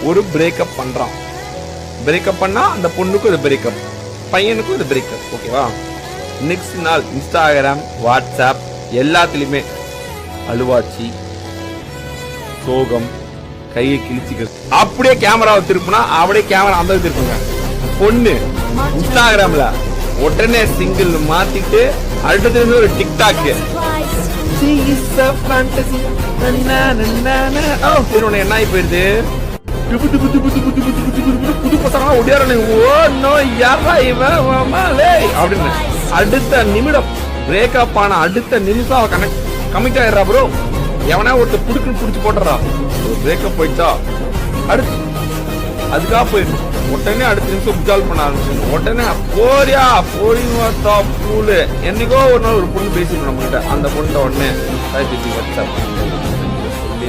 ஒரு பிரேக்கப் பண்றான். பிரேக்கப் பண்ணா அந்த பொண்ணுக்கும் இது பிரேக்கப், பையனுக்கும் இது பிரேக்கப். ஓகேவா? நெக்ஸ்ட் நாள் இன்ஸ்டாகிராம், வாட்ஸ்அப் எல்லாத்துலயுமே அழுவாச்சி, சோகம், கையை கிழிச்சிக்கிறது. அப்படியே கேமராவை திருப்பினா அப்படியே கேமரா அந்த திருப்புங்க. பொண்ணு இன்ஸ்டாகிராம்ல உடனே சிங்கிள் மாத்திட்டு அடுத்தது ஒரு டிக்டாக். என்ன ஆகி போயிருது? புது பசங்க அப்படின்னு அடுத்த நிமிடம் பிரேக்கப் ஆன அடுத்த நிமிஷம் அவ கமிட் ஆயிடுறா. ப்ரோ எவனா ஒருத்தர் புடுக்குன்னு புடிச்சு போட்டுறா. பிரேக்கப் போயிட்டா அடுத்து அதுக்காக போயிடும். உடனே அடுத்த நிமிஷம் புஜால் பண்ண ஆரம்பிச்சு. உடனே போரியா போரியா பூலு. என்னைக்கோ ஒரு நாள் ஒரு பொண்ணு பேசிடும் நம்ம கிட்ட. அந்த பொண்ணு உடனே வாட்ஸ்அப் சொல்லி